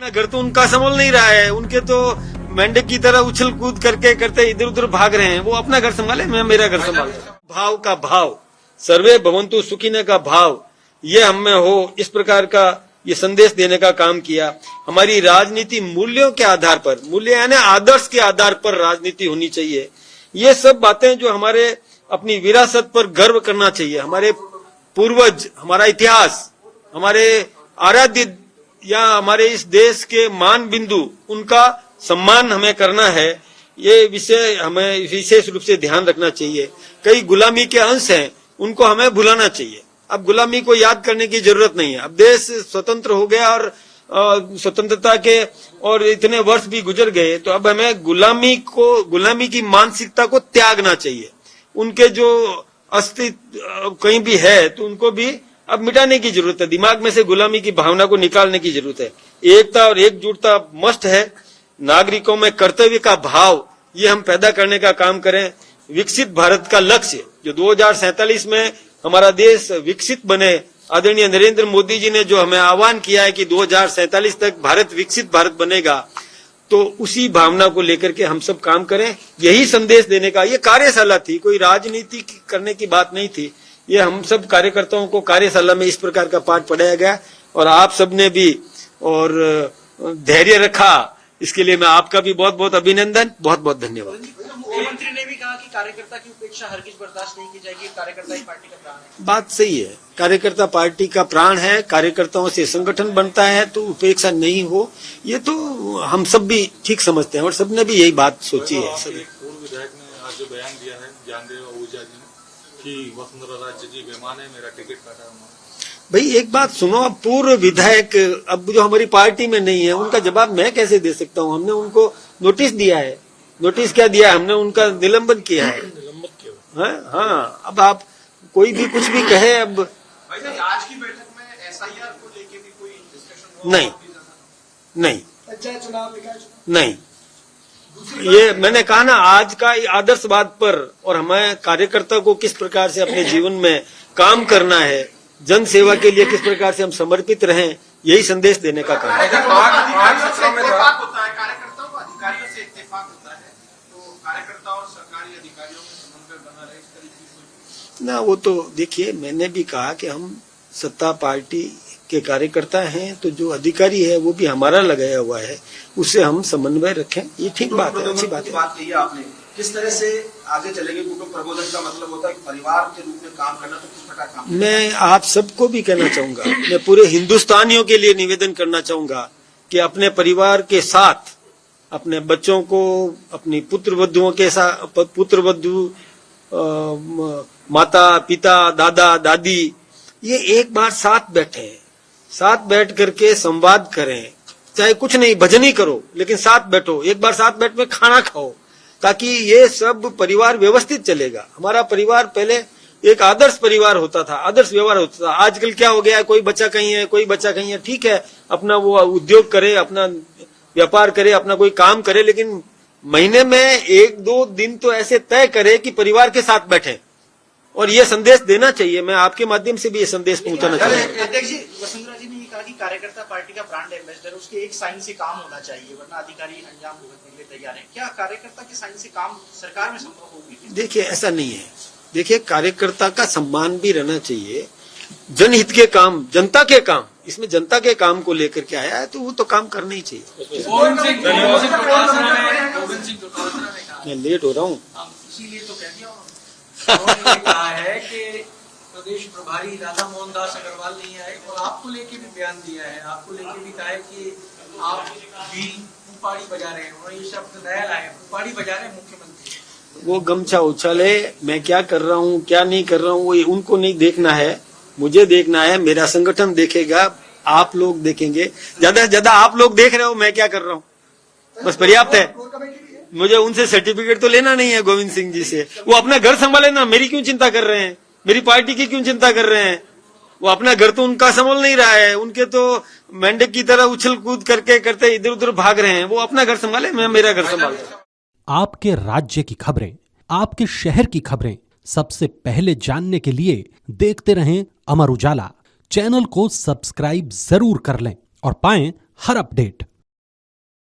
अपना घर तो उनका संभाल नहीं रहा है, उनके तो मेंढक की तरह उछल कूद करते इधर उधर भाग रहे हैं। वो अपना घर संभाले, मैं मेरा घर संभाल। भाव का भाव, सर्वे भवन्तु सुखिनः का भाव, ये हम में हो, इस प्रकार का ये संदेश देने का काम किया। हमारी राजनीति मूल्यों के आधार पर, मूल्य यानी आदर्श के आधार पर राजनीति होनी चाहिए। ये सब बातें जो हमारे अपनी विरासत पर गर्व करना चाहिए, हमारे पूर्वज, हमारा इतिहास, हमारे आराध्य या हमारे इस देश के मान बिंदु, उनका सम्मान हमें करना है। ये विषय हमें विशेष रूप से ध्यान रखना चाहिए। कई गुलामी के अंश हैं, उनको हमें भुलाना चाहिए। अब गुलामी को याद करने की जरूरत नहीं है। अब देश स्वतंत्र हो गया और स्वतंत्रता के और इतने वर्ष भी गुजर गए, तो अब हमें गुलामी की मानसिकता को त्यागना चाहिए। उनके जो अस्तित्व कहीं भी है तो उनको भी अब मिटाने की जरूरत है। दिमाग में से गुलामी की भावना को निकालने की जरूरत है। एकता और एकजुटता मस्ट है। नागरिकों में कर्तव्य का भाव, ये हम पैदा करने का काम करें। विकसित भारत का लक्ष्य जो 2047 में हमारा देश विकसित बने, आदरणीय नरेंद्र मोदी जी ने जो हमें आह्वान किया है कि 2047 तक भारत विकसित भारत बनेगा, तो उसी भावना को लेकर के हम सब काम करें। यही संदेश देने का ये कार्यशाला थी, कोई राजनीति करने की बात नहीं थी। ये हम सब कार्यकर्ताओं को कार्यशाला में इस प्रकार का पाठ पढ़ाया गया और आप सबने भी और धैर्य रखा, इसके लिए मैं आपका भी बहुत बहुत अभिनंदन, बहुत बहुत धन्यवाद। मुख्यमंत्री ने भी कहा कि कार्यकर्ता की उपेक्षा हरगिज बर्दाश्त नहीं की जाएगी, कार्यकर्ता ही पार्टी का प्राण है। बात सही है, कार्यकर्ता पार्टी का प्राण है, कार्यकर्ताओं से संगठन बनता है, तो उपेक्षा नहीं हो, ये तो हम सब भी ठीक समझते हैं और सबने भी यही बात सोची है। पूर्व विधायक ने आज जो बयान दिया है ज्ञानदेव आहूजा जी ने कि वसुंधरा राजे जी बेईमान है, मेरा टिकट काटा है। भाई एक बात सुनो, पूर्व विधायक अब जो हमारी पार्टी में नहीं है, उनका जवाब मैं कैसे दे सकता हूँ? हमने उनको नोटिस दिया है। नोटिस क्या दिया है? हमने उनका निलंबन किया है। हाँ, अब आप कोई भी कुछ भी कहे। अब आज की बैठक में एसआईआर को लेके भी कोई डिस्कशन नहीं। ये मैंने कहा ना, आज का आदर्शवाद पर और हमें कार्यकर्ता को किस प्रकार से अपने जीवन में काम करना है, जन सेवा के लिए किस प्रकार से हम समर्पित रहें, यही संदेश देने का काम है। कार्यकर्ताओं को अधिकारियों से इत्तेफाक होता है, तो कार्यकर्ता और सरकारी अधिकारियों में समन्वय बना रहे, इस तरीके से ना। वो तो देखिए, मैंने भी कहा कि हम सत्ता पार्टी के कार्यकर्ता हैं, तो जो अधिकारी है वो भी हमारा लगाया हुआ है, उससे हम समन्वय रखें, ये ठीक बात है, अच्छी बात है। बात कही आपने, किस तरह से आगे चलेंगे? क्योंकि प्रबोधन का मतलब होता है कि परिवार के रूप में काम करना, तो किस प्रकार काम? मैं आप सबको भी कहना चाहूंगा, मैं पूरे हिंदुस्तानियों के लिए निवेदन करना चाहूंगा कि अपने परिवार के साथ, अपने बच्चों को, अपनी पुत्रवधुओं के साथ, पुत्रवधु, माता पिता, दादा दादी, ये एक बार साथ बैठे, साथ बैठ करके संवाद करें। चाहे कुछ नहीं, भजन ही करो, लेकिन साथ बैठो, एक बार साथ बैठ में खाना खाओ, ताकि ये सब परिवार व्यवस्थित चलेगा। हमारा परिवार पहले एक आदर्श परिवार होता था, आदर्श व्यवहार होता था। आजकल क्या हो गया है, कोई बच्चा कहीं है, कोई बच्चा कहीं है। ठीक है, अपना वो उद्योग करे, अपना व्यापार करे, अपना कोई काम करे, लेकिन महीने में 1-2 दिन तो ऐसे तय करे कि परिवार के साथ बैठे, और ये संदेश देना चाहिए। मैं आपके माध्यम से भी ये संदेश पहुंचाना चाहूंगा। अध्यक्ष जी, वसुंधरा जी ने कहा कि कार्यकर्ता पार्टी का ब्रांड एम्बेसडर, उसके एक साइन से काम होना चाहिए, वरना अधिकारी अंजाम भुगतने के लिए तैयार है। क्या कार्यकर्ता के साइन से काम सरकार में संभव होगी? देखिए, ऐसा नहीं है। देखिए, कार्यकर्ता का सम्मान भी रहना चाहिए। जनहित के काम, जनता के काम, इसमें जनता के काम को लेकर के आया है, तो वो तो काम करना ही चाहिए। मैं लेट हो रहा हूँ, इसीलिए तो कह दिया उन्होंने कहा है कि प्रदेश प्रभारी राधा मोहन दास अग्रवाल नहीं आए, और आपको लेके भी बयान दिया है, आपको लेके भी कहा है कि आप भी पुपाड़ी बजा रहे हैं, और ये शब्द नया लाए, पुपाड़ी बजा रहे हैं मुख्यमंत्री। वो गमछा उछाले, मैं क्या कर रहा हूँ क्या नहीं कर रहा हूँ, वो उनको नहीं देखना है, मुझे देखना है। मेरा संगठन देखेगा, आप लोग देखेंगे। ज्यादा से ज्यादा आप लोग देख रहे हो मैं क्या कर रहा हूँ, बस पर्याप्त है। मुझे उनसे सर्टिफिकेट तो लेना नहीं है, गोविंद सिंह जी से। वो अपना घर संभाले ना, मेरी क्यों चिंता कर रहे हैं, मेरी पार्टी की क्यों चिंता कर रहे हैं? वो अपना घर तो उनका संभाल नहीं रहा है, उनके तो मेंढक की तरह उछल कूद करते इधर उधर भाग रहे हैं। वो अपना घर संभाले, मैं मेरा घर संभालता हूं। आपके राज्य की खबरें, आपके शहर की खबरें सबसे पहले जानने के लिए देखते रहें अमर उजाला। चैनल को सब्सक्राइब जरूर कर लें और पाएं हर अपडेट।